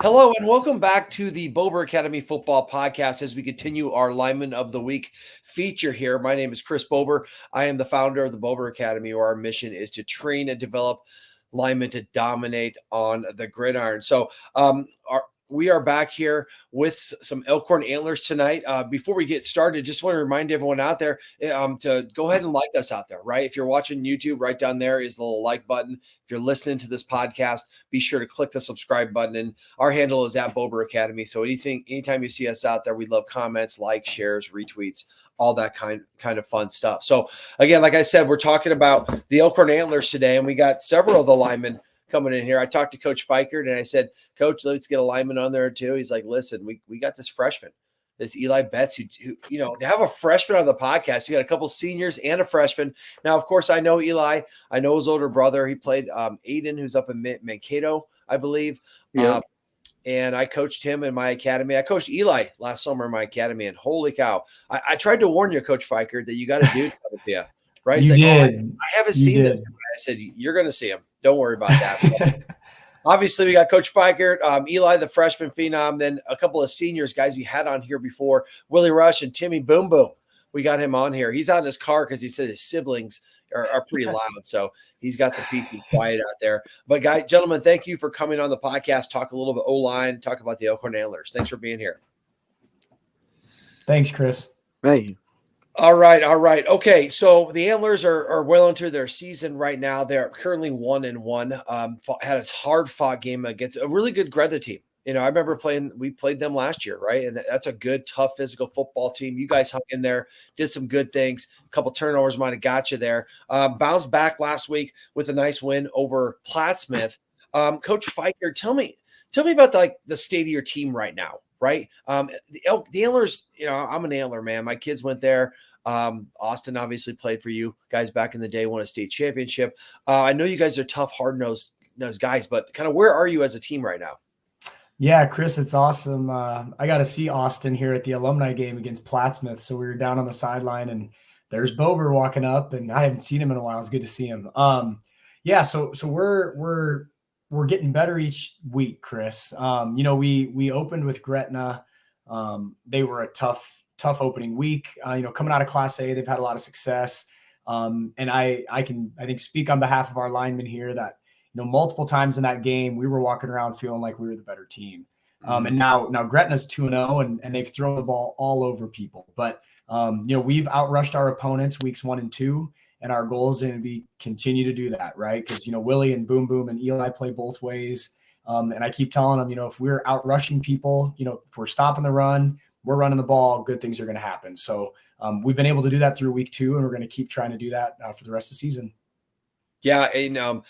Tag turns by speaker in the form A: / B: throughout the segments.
A: Hello and welcome back to the Bober Academy Football Podcast as we continue our Lineman of the Week feature here. My name is Chris Bober. I am the founder of the Bober Academy, where our mission is to train and develop linemen to dominate on the gridiron. So we are back here with some Elkhorn Antlers tonight. Before we get started, just want to remind everyone out there to go ahead and like us out there, right? If you're watching YouTube, right down there is the little like button. If you're listening to this podcast, be sure to click the subscribe button. And our handle is at Bober Academy. So anytime you see us out there, we love comments, likes, shares, retweets, all that kind of fun stuff. So again, like I said, we're talking about the Elkhorn Antlers today, and we got several of the linemen coming in here. I talked to Coach Feickert and I said, Coach, let's get a lineman on there too. He's like, listen, we got this freshman, this Eli Betz, who to have a freshman on the podcast. You got a couple seniors and a freshman. Now, of course, I know Eli. I know his older brother. He played Aiden, who's up in Mankato, I believe.
B: Yeah.
A: And I coached him in my academy. I coached Eli last summer in my academy, and holy cow, I tried to warn you, Coach Feickert, that you got to do it with you. Right?
C: You
A: like,
C: did.
A: I haven't seen this. I said, you're going to see him. Don't worry about that. Obviously, we got Coach Feickert, Eli, the freshman phenom, then a couple of seniors, guys we had on here before, Willie Rush and Timmy Boom Boom. We got him on here. He's out in his car because he said his siblings are pretty loud. So he's got some peace and quiet out there. But gentlemen, thank you for coming on the podcast, talk a little bit O-line, talk about the Elkhorn Antlers. Thanks for being here.
C: Thanks, Chris.
B: Hey.
A: All right. Okay, so the Antlers are well into their season right now. They're currently 1-1. Had a hard-fought game against a really good Gretna team. I remember we played them last year, right? And that's a good, tough, physical football team. You guys hung in there, did some good things. A couple turnovers might have got you there. Bounced back last week with a nice win over Plattsmouth. Coach Feickert, tell me about the state of your team right now. Right. The Antlers, I'm an Antler, man. My kids went there. Austin obviously played for you guys back in the day, won a state championship. I know you guys are tough, hard-nosed guys, but kind of where are you as a team right now?
C: Yeah, Chris, it's awesome. I got to see Austin here at the alumni game against Plattsmouth. So we were down on the sideline and there's Bober walking up, and I haven't seen him in a while. It's good to see him. So we're getting better each week, Chris. We opened with Gretna. They were a tough opening week. Coming out of Class A, they've had a lot of success. And I think speak on behalf of our linemen here that, multiple times in that game, we were walking around feeling like we were the better team. And now Gretna's 2-0 and they've thrown the ball all over people. But, we've outrushed our opponents weeks 1 and 2. And our goal is going to be continue to do that, right? Because, Willie and Boom Boom and Eli play both ways. And I keep telling them, if we're out rushing people, if we're stopping the run, we're running the ball, good things are going to happen. So we've been able to do that through week 2, and we're going to keep trying to do that for the rest of the season. Yeah,
A: and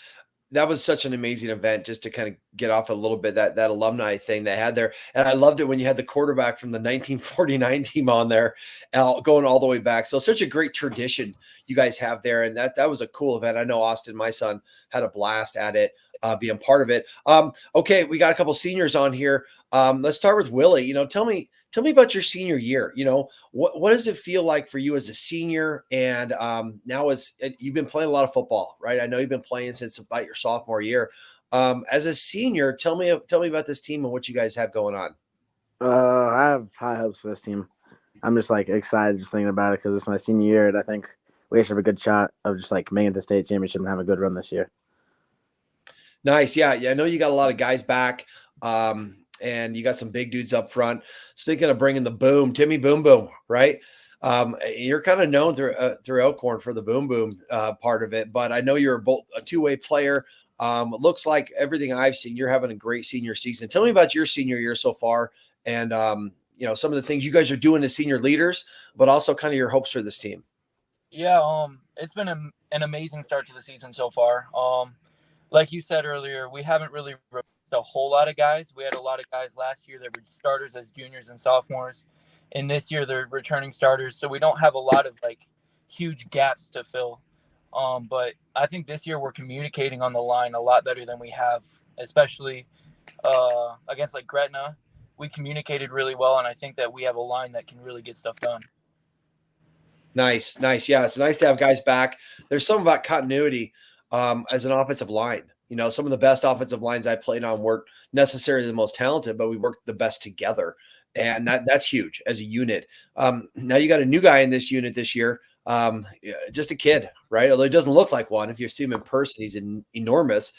A: that was such an amazing event, just to kind of get off a little bit, that alumni thing they had there. And I loved it when you had the quarterback from the 1949 team on there, going all the way back. So such a great tradition you guys have there. And that was a cool event. I know Austin, my son, had a blast at it, being part of it. Okay, we got a couple seniors on here. Let's start with Willie. Tell me about your senior year. What does it feel like for you as a senior? And now you've been playing a lot of football, right? I know you've been playing since about your sophomore year. As a senior, tell me about this team and what you guys have going on.
B: I have high hopes for this team. I'm just excited just thinking about it because it's my senior year, and I think we should have a good shot of just making the state championship and have a good run this year.
A: Nice. Yeah. I know you got a lot of guys back. And you got some big dudes up front. Speaking of bringing the boom, Timmy Boom Boom, right? You're kind of known through Elkhorn for the boom boom part of it, but I know you're both a two-way player. It looks like everything I've seen, you're having a great senior season. Tell me about your senior year so far, and some of the things you guys are doing as senior leaders, but also kind of your hopes for this team.
D: Yeah, it's been an amazing start to the season so far. Like you said earlier, we haven't really replaced a whole lot of guys. We had a lot of guys last year that were starters as juniors and sophomores. And this year they're returning starters. So we don't have a lot of huge gaps to fill. But I think this year we're communicating on the line a lot better than we have, especially against Gretna. We communicated really well, and I think that we have a line that can really get stuff done.
A: Nice. Yeah, it's nice to have guys back. There's something about continuity as an offensive line, You know, some of the best offensive lines I played on weren't necessarily the most talented, but we worked the best together. And that's huge as a unit. Now you got a new guy in this unit this year. Just a kid, right? Although he doesn't look like one. If you see him in person, he's enormous.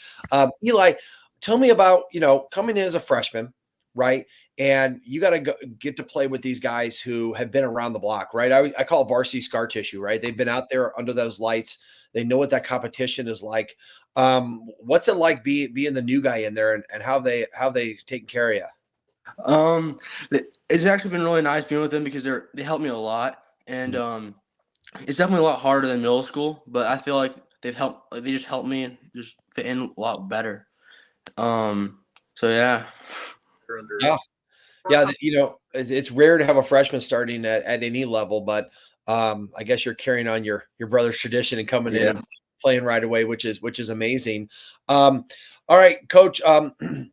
A: Eli, tell me about, coming in as a freshman, right? And you got to get to play with these guys who have been around the block, right? I call it varsity scar tissue, right? They've been out there under those lights. They know what that competition is like. What's it like being the new guy in there, and how they taking care of you?
E: It's actually been really nice being with them because they help me a lot, and it's definitely a lot harder than middle school. But I feel like they just help me and just fit in a lot better. So yeah.
A: Yeah. It's rare to have a freshman starting at any level, but I guess you're carrying on your brother's tradition and coming in and playing right away, which is amazing. All right, Coach,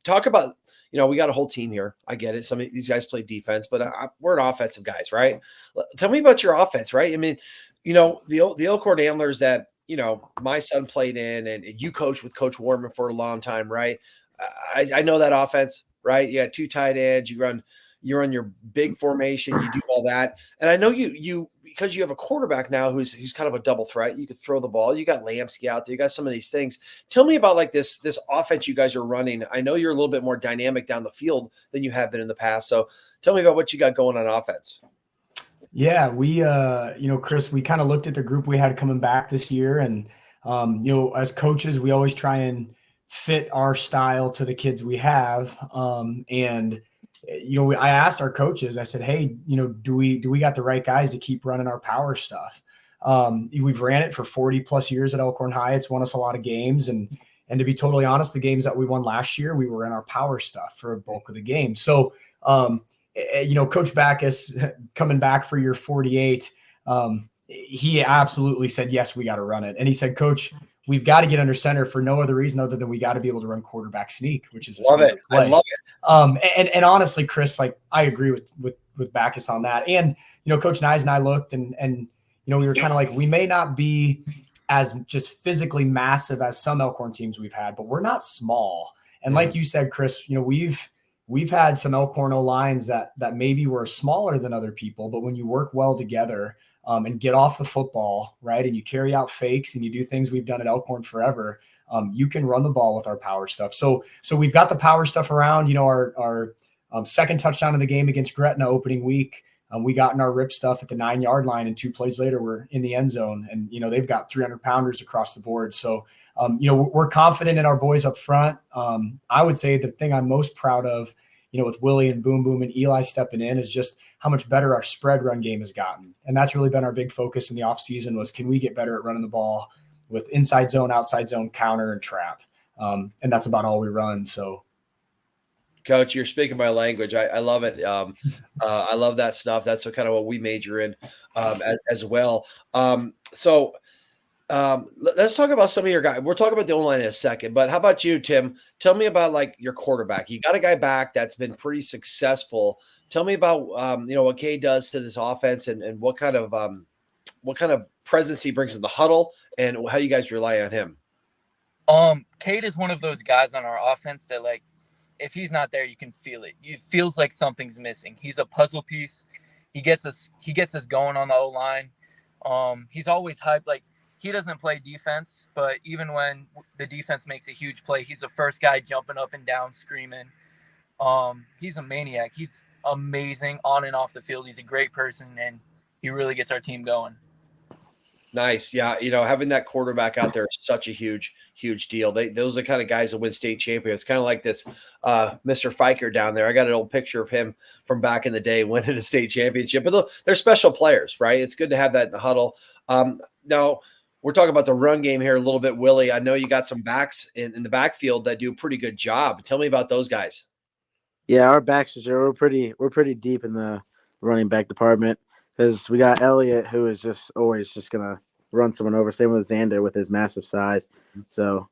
A: talk about, we got a whole team here. I get it. Some of these guys play defense, but we're an offensive guys, right? Tell me about your offense, right? I mean, the Elkhorn Antlers that, my son played in, and you coached with Coach Warman for a long time, right? I know that offense, right? You got 2 tight ends. You run your big formation. You do all that. And I know you because you have a quarterback now who's kind of a double threat. You could throw the ball. You got Lampsky out there. You got some of these things. Tell me about like this offense you guys are running. I know you're a little bit more dynamic down the field than you have been in the past. So tell me about what you got going on offense.
C: Yeah, we, Chris, we kind of looked at the group we had coming back this year, and as coaches, we always try and fit our style to the kids we have. I asked our coaches, I said, hey, do we got the right guys to keep running our power stuff? We've ran it for 40 plus years at Elkhorn High. It's won us a lot of games. And to be totally honest, the games that we won last year, we were in our power stuff for a bulk of the game. So, Coach Backus coming back for year 48, he absolutely said, yes, we got to run it. And he said, Coach, we've got to get under center for no other reason other than we got to be able to run quarterback sneak, which is
A: love it. I love
C: it. And honestly, Chris, like I agree with Backus on that. And Coach Nyes and I looked and we were kind of like, we may not be as just physically massive as some Elkhorn teams we've had, but we're not small. And like you said, Chris, we've had some Elkhorn O-lines that maybe were smaller than other people, but when you work well together and get off the football, right, and you carry out fakes and you do things we've done at Elkhorn forever, you can run the ball with our power stuff. So we've got the power stuff around. Our second touchdown of the game against Gretna opening week, we got in our rip stuff at the 9-yard line, and 2 plays later we're in the end zone, and they've got 300-pounders across the board. So we're confident in our boys up front. I would say the thing I'm most proud of, with Willie and Boom and Eli stepping in, is just how much better our spread run game has gotten. And that's really been our big focus in the offseason, was can we get better at running the ball with inside zone, outside zone, counter, and trap. And that's about all we run. So,
A: Coach, you're speaking my language. I love it. I love that stuff. That's kind of what we major in as well. Let's talk about some of your guys. We'll talk about the O-line in a second, but how about you, Tim? Tell me about like your quarterback. You got a guy back that's been pretty successful. Tell me about what Kay does to this offense and what kind of presence he brings in the huddle and how you guys rely on him.
D: Cade is one of those guys on our offense that, like, if he's not there, you can feel it. It feels like something's missing. He's a puzzle piece. He gets us going on the O-line. He's always hyped. Like, he doesn't play defense, but even when the defense makes a huge play, he's the first guy jumping up and down, screaming. He's a maniac. He's amazing on and off the field. He's a great person, and he really gets our team going.
A: Nice. Yeah. Having that quarterback out there is such a huge, huge deal. Those are the kind of guys that win state champions. Kind of like this Mr. Feickert down there. I got an old picture of him from back in the day winning a state championship. But they're special players, right? It's good to have that in the huddle. Now, we're talking about the run game here a little bit, Willie. I know you got some backs in the backfield that do a pretty good job. Tell me about those guys.
B: Yeah, our backs we're pretty deep in the running back department, because we got Elliott, who is just always just gonna run someone over. Same with Xander with his massive size. So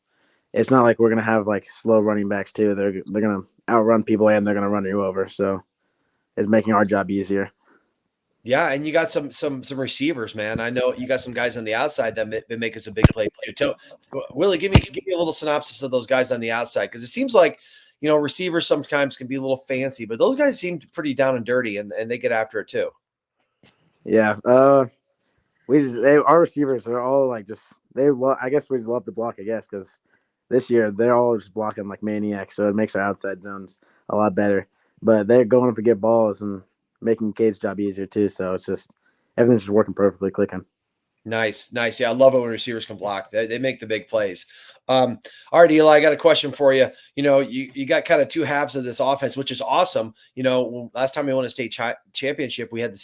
B: it's not like we're gonna have like slow running backs too. They're gonna outrun people and they're gonna run you over. So it's making our job easier.
A: Yeah, and you got some receivers, man. I know you got some guys on the outside that make us a big play too. Willie, give me a little synopsis of those guys on the outside, because it seems like, receivers sometimes can be a little fancy, but those guys seem pretty down and dirty, and they get after it too.
B: Yeah. Our receivers are all like I guess we love to block, I guess, because this year they're all just blocking like maniacs, so it makes our outside zones a lot better. But they're going up to get balls and making Cade's job easier too. So it's just everything's just working perfectly, clicking.
A: Nice. Yeah, I love it when receivers can block. They make the big plays. All right, Eli, I got a question for you. You got kind of two halves of this offense, which is awesome. Last time we won a state championship, we had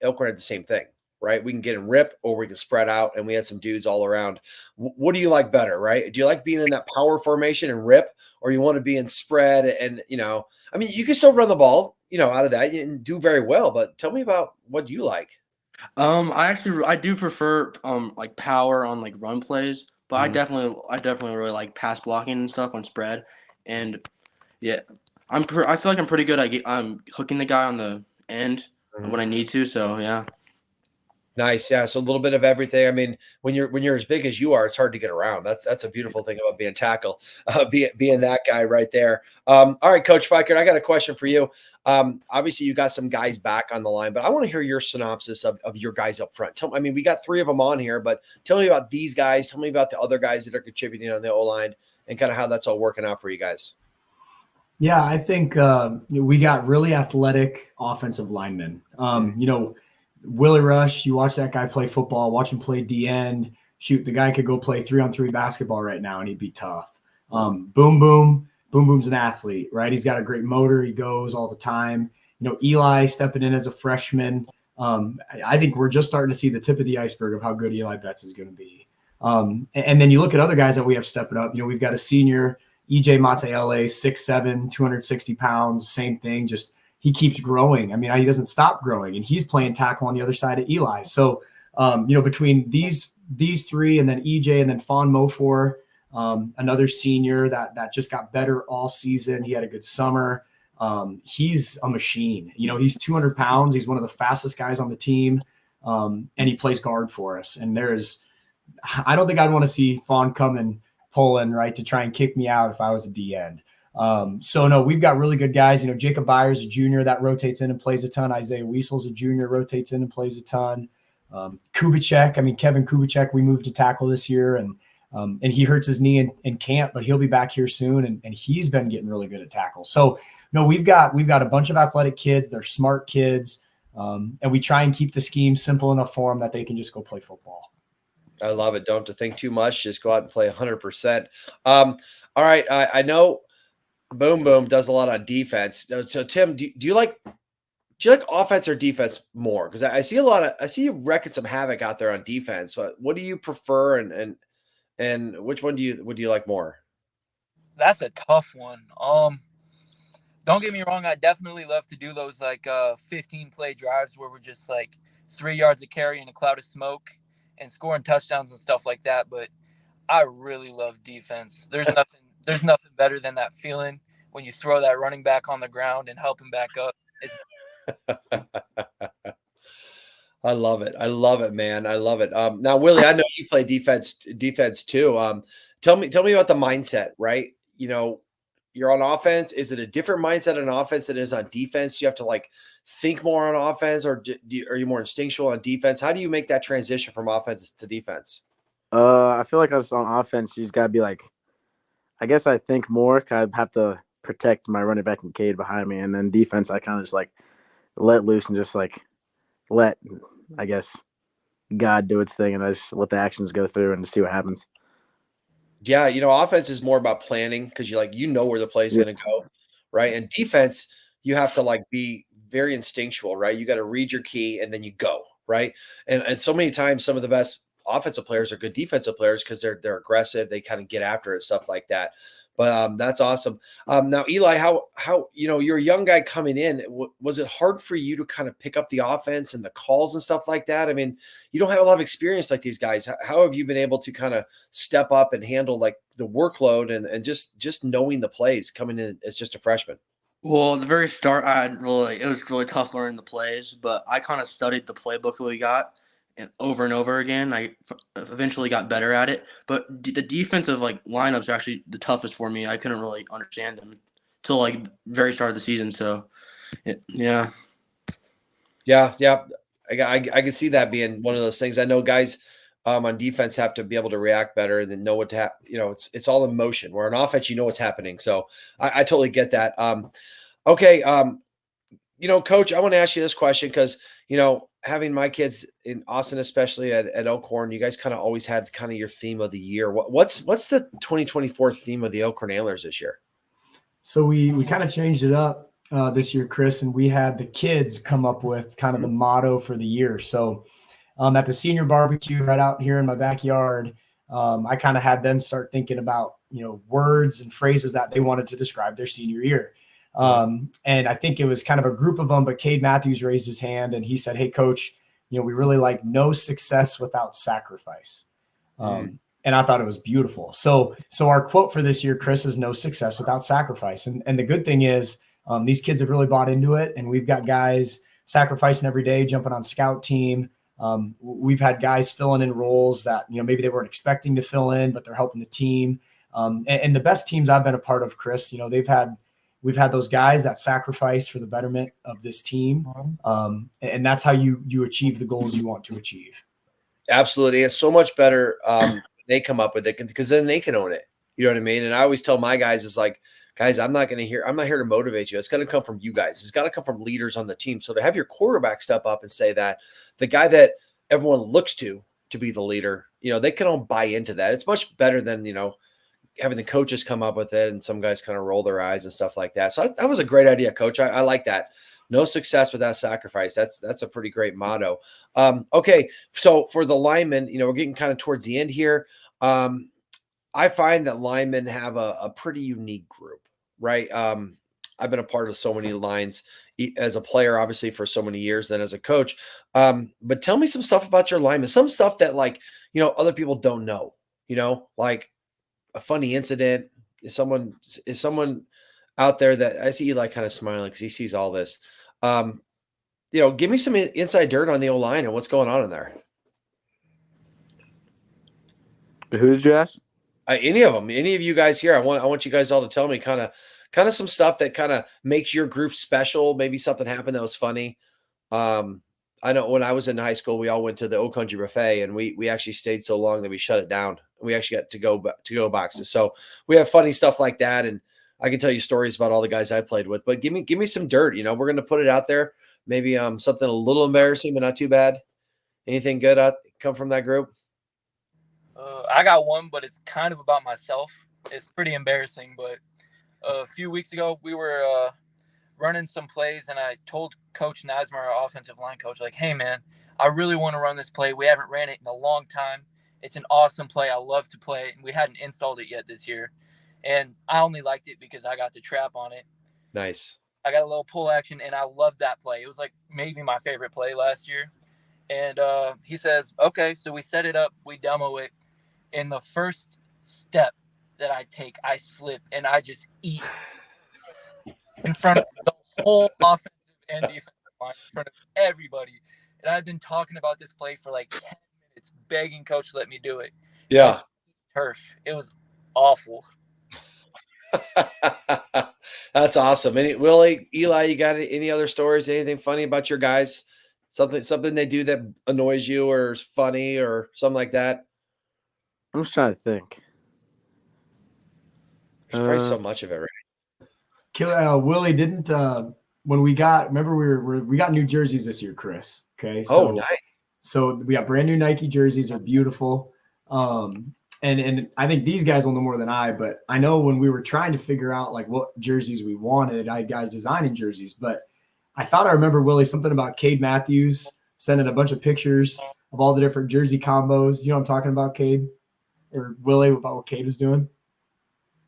A: Elkhorn had the same thing, right? We can get in rip or we can spread out, and we had some dudes all around. What do you like better, right? Do you like being in that power formation and rip, or you want to be in spread? And, you can still run the ball, out of that and do very well, but tell me about what you like.
E: I do prefer like power on like run plays, but I definitely really like pass blocking and stuff on spread. And yeah, I feel like I'm pretty good at hooking the guy on the end when I need to. So yeah.
A: Nice. Yeah. So a little bit of everything. I mean, when you're as big as you are, it's hard to get around. That's a beautiful thing about being tackle, being that guy right there. All right, Coach Feickert, I got a question for you. Obviously you got some guys back on the line, but I want to hear your synopsis of your guys up front. We got three of them on here, but tell me about these guys. Tell me about the other guys that are contributing on the O-line and kind of how that's all working out for you guys.
C: Yeah, I think we got really athletic offensive linemen. Willie Rush, you watch that guy play football, watch him play D-end. Shoot, the guy could go play 3-on-3 basketball right now, and he'd be tough. Boom's an athlete, right? He's got a great motor. He goes all the time. Eli stepping in as a freshman. I think we're just starting to see the tip of the iceberg of how good Eli Betz is going to be. And then you look at other guys that we have stepping up. We've got a senior, EJ Matele, 6'7", 260 pounds, same thing, just – he keeps growing. He doesn't stop growing, and he's playing tackle on the other side of Eli. So, between these three, and then EJ, and then Fawn Mofor, another senior that just got better all season. He had a good summer. He's a machine. He's 200 pounds. He's one of the fastest guys on the team, and he plays guard for us. And I don't think I'd want to see Fawn come and pull in, right, to try and kick me out if I was a D-end. So no, we've got really good guys. Jacob Byers, a junior that rotates in and plays a ton. Isaiah Wiesel's a junior, rotates in and plays a ton. Kubicek, Kevin Kubicek, we moved to tackle this year, and he hurts his knee in camp, but he'll be back here soon. And he's been getting really good at tackle. So no, we've got a bunch of athletic kids. They're smart kids. And we try and keep the scheme simple enough for them that they can just go play football.
A: I love it. Don't have to think too much. Just go out and play 100%. All right. I know Boom does a lot on defense. So Tim, do you like offense or defense more? Because I see you wrecking some havoc out there on defense. But what do you prefer, and which one would you like more?
D: That's a tough one. Don't get me wrong, I definitely love to do those 15 play drives where we're just 3 yards of carry in a cloud of smoke and scoring touchdowns and stuff like that. But I really love defense. There's nothing better than that feeling when you throw that running back on the ground and help him back up.
A: I love it, man. I love it. Now, Willie, I know you play defense too. Tell me about the mindset, right? You're on offense. Is it a different mindset on offense than it is on defense? Do you have to think more on offense, or are you more instinctual on defense? How do you make that transition from offense to defense?
B: I feel like I was on offense. You've got to be I guess I think more. I have to protect my running back and Cade behind me, and then defense, I kind of just let loose and just let, I guess, God do its thing, and I just let the actions go through and just see what happens.
A: Yeah, offense is more about planning because you know where the play is going to go, right? And defense, you have to be very instinctual, right? You got to read your key and then you go, right? And so many times, some of the best offensive players are good defensive players because they're aggressive, they kind of get after it, stuff like that. But that's awesome. Now, Eli, how you're a young guy coming in. Was it hard for you to kind of pick up the offense and the calls and stuff like that? You don't have a lot of experience like these guys. How have you been able to kind of step up and handle the workload and just knowing the plays coming in as just a freshman?
E: Well, at the very start, it was really tough learning the plays, but I kind of studied the playbook that we got and over again. I eventually got better at it, but the defensive lineups are actually the toughest for me. I couldn't really understand them till the very start of the season. So, yeah.
A: Yeah. I can see that being one of those things. I know guys on defense have to be able to react better and then know what to it's all in motion. Where on offense, you know what's happening. So I totally get that. Okay. Coach, I want to ask you this question because, having my kids in Austin, especially at Elkhorn, you guys kind of always had kind of your theme of the year. What's the 2024 theme of the Elkhorn Antlers this year?
C: So we kind of changed it up this year, Chris, and we had the kids come up with kind of the motto for the year. So at the senior barbecue right out here in my backyard, I kind of had them start thinking about, words and phrases that they wanted to describe their senior year. And I think it was kind of a group of them, but Cade Matthews raised his hand and he said, "Hey coach, we really like no success without sacrifice." And I thought it was beautiful. So our quote for this year, Chris, is no success without sacrifice. And the good thing is these kids have really bought into it. And we've got guys sacrificing every day, jumping on scout team. We've had guys filling in roles that, maybe they weren't expecting to fill in, but they're helping the team. And the best teams I've been a part of, Chris, we've had those guys that sacrifice for the betterment of this team. And that's how you achieve the goals you want to achieve.
A: Absolutely. It's so much better. They come up with it because then they can own it. You know what I mean? And I always tell my guys, it's like, guys, I'm not here to motivate you. It's going to come from you guys. It's got to come from leaders on the team. So to have your quarterback step up and say that, the guy that everyone looks to be the leader, they can all buy into that. It's much better than, having the coaches come up with it and some guys kind of roll their eyes and stuff like that. So that was a great idea, Coach. I like that. No success without sacrifice. That's a pretty great motto. Okay, so for the linemen, we're getting kind of towards the end here. I find that linemen have a pretty unique group, right? I've been a part of so many lines as a player, obviously, for so many years, then as a coach. But tell me some stuff about your linemen, some stuff that other people don't know, like a funny incident. Is someone out there that I see Eli kind of smiling because he sees all this. Give me some inside dirt on the O-line and what's going on in there.
B: Who did you ask?
A: Any of them, any of you guys here. I want you guys all to tell me kind of some stuff that kind of makes your group special. Maybe something happened that was funny. I know when I was in high school, we all went to the Old Country Buffet, and we actually stayed so long that we shut it down. We actually got to go boxes. So we have funny stuff like that, and I can tell you stories about all the guys I played with. But give me some dirt. We're going to put it out there. Maybe something a little embarrassing, but not too bad. Anything good come from that group?
D: I got one, but it's kind of about myself. It's pretty embarrassing, but a few weeks ago we were running some plays, and I told Coach Nasmer, our offensive line coach, like, "Hey man, I really want to run this play. We haven't ran it in a long time. It's an awesome play. I love to play it. And we hadn't installed it yet this year. And I only liked it because I got to trap on it.
A: Nice.
D: I got a little pull action, and I loved that play. It was like maybe my favorite play last year. And he says, okay, so we set it up. We demo it. In the first step that I take, I slip, and I just eat in front of the whole offensive and defensive line, in front of everybody. And I've been talking about this play for like 10 minutes, begging Coach to let me do it.
A: Yeah.
D: Turf. It was awful.
A: That's awesome. Willie, Eli, you got any other stories? Anything funny about your guys? Something they do that annoys you or is funny or something like that?
B: I'm just trying to think.
A: There's probably so much of it,
C: right? Willie, didn't when we got we got new jerseys this year, Chris. Okay.
A: So, nice.
C: So we got brand new Nike jerseys. They're beautiful. And I think these guys will know more than I, but I know when we were trying to figure out like what jerseys we wanted, I had guys designing jerseys, but I thought I remember, Willie, something about Cade Matthews sending a bunch of pictures of all the different jersey combos. You know what I'm talking about, Cade? Or Willie, about what Cade was doing?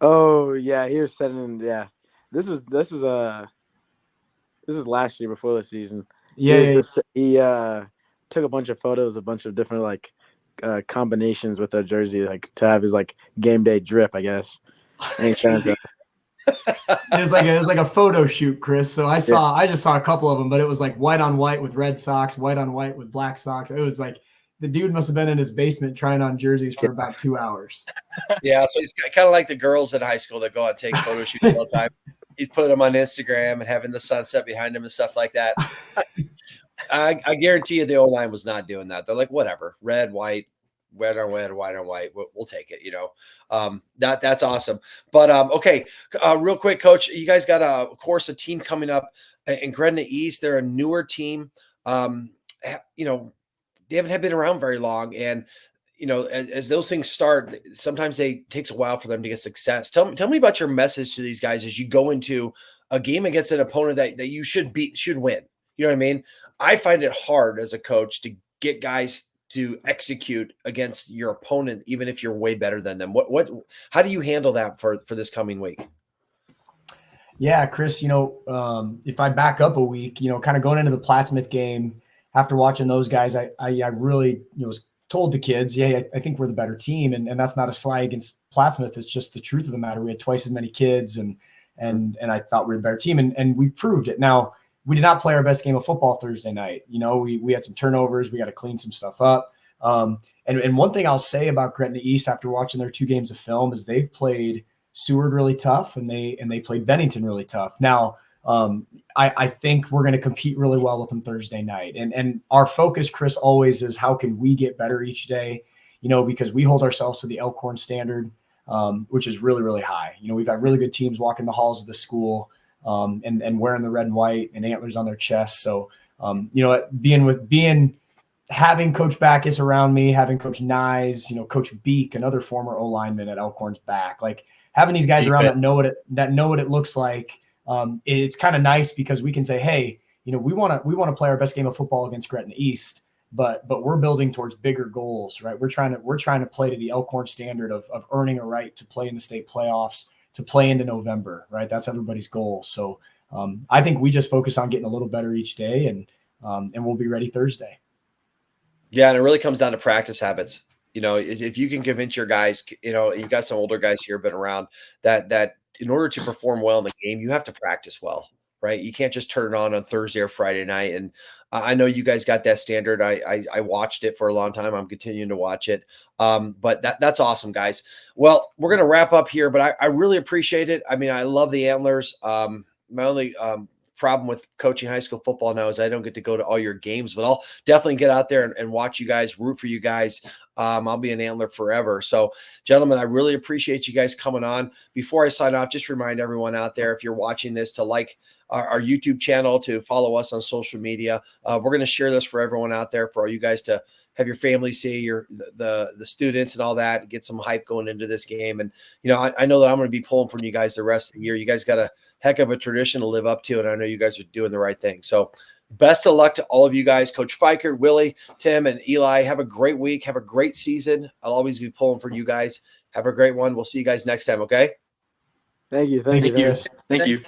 B: Oh yeah, he was sending. Yeah, this was last year before the season.
C: Yeah,
B: he took a bunch of photos, a bunch of different like combinations with their jersey, like to have his like game day drip, I guess. And
C: It was like a photo shoot, Chris. So I just saw a couple of them, but it was like white on white with red socks, white on white with black socks. It was like the dude must have been in his basement trying on jerseys for about 2 hours.
A: Yeah, so he's kind of like the girls in high school that go out and take photo shoots all the time. He's putting them on Instagram and having the sunset behind him and stuff like that. I guarantee you the O-line was not doing that. They're like, whatever, red, white, red on red, white on white. We'll take it, That's awesome. But okay, real quick, Coach, you guys got of course a team coming up in Gretna East. They're a newer team. They haven't been around very long, and as those things start, sometimes it takes a while for them to get success. Tell me about your message to these guys as you go into a game against an opponent that you should win. You know what I mean? I find it hard as a coach to get guys to execute against your opponent, even if you're way better than them. How do you handle that for this coming week?
C: Yeah, Chris, if I back up a week, kind of going into the Plattsmouth game, after watching those guys, I really, was told the kids, yeah, I think we're the better team. And that's not a slight against Plattsmouth. It's just the truth of the matter. We had twice as many kids and I thought we were the better team and we proved it. Now, we did not play our best game of football Thursday night. We had some turnovers. We got to clean some stuff up. And one thing I'll say about Gretna East after watching their 2 games of film is they've played Seward really tough and they played Bennington really tough. Now, I think we're going to compete really well with them Thursday night. And our focus, Chris, always is how can we get better each day, because we hold ourselves to the Elkhorn standard, which is really, really high. We've got really good teams walking the halls of the school and wearing the red and white and antlers on their chests. So, having Coach Backus around me, having Coach Nyes, Coach Beek, another former O lineman at Elkhorn's back, like having these guys around that know what it looks like. It's kind of nice because we can say, hey, we want to play our best game of football against Gretna East, but we're building towards bigger goals, right? We're trying to play to the Elkhorn standard of earning a right to play in the state playoffs, to play into November, right? That's everybody's goal. So I think we just focus on getting a little better each day, and we'll be ready Thursday.
A: Yeah, and it really comes down to practice habits. If you can convince your guys, you've got some older guys here been around that in order to perform well in the game, you have to practice well, right? You can't just turn it on Thursday or Friday night. And I know you guys got that standard. I watched it for a long time. I'm continuing to watch it. But that's awesome, guys. Well, we're going to wrap up here, but I really appreciate it. I mean, I love the Antlers. My only problem with coaching high school football now is I don't get to go to all your games, but I'll definitely get out there and watch you guys, root for you guys. I'll be an Antler forever. So gentlemen, I really appreciate you guys coming on. Before I sign off, just remind everyone out there, if you're watching this, to like our YouTube channel, to follow us on social media. We're going to share this for everyone out there, for all you guys to have your family see, the students and all that, get some hype going into this game. And, I know that I'm going to be pulling from you guys the rest of the year. You guys got a heck of a tradition to live up to, and I know you guys are doing the right thing. So best of luck to all of you guys. Coach Feickert, Willie, Tim, and Eli, have a great week. Have a great season. I'll always be pulling for you guys. Have a great one. We'll see you guys next time, okay?
B: Thank you.
E: Thank you.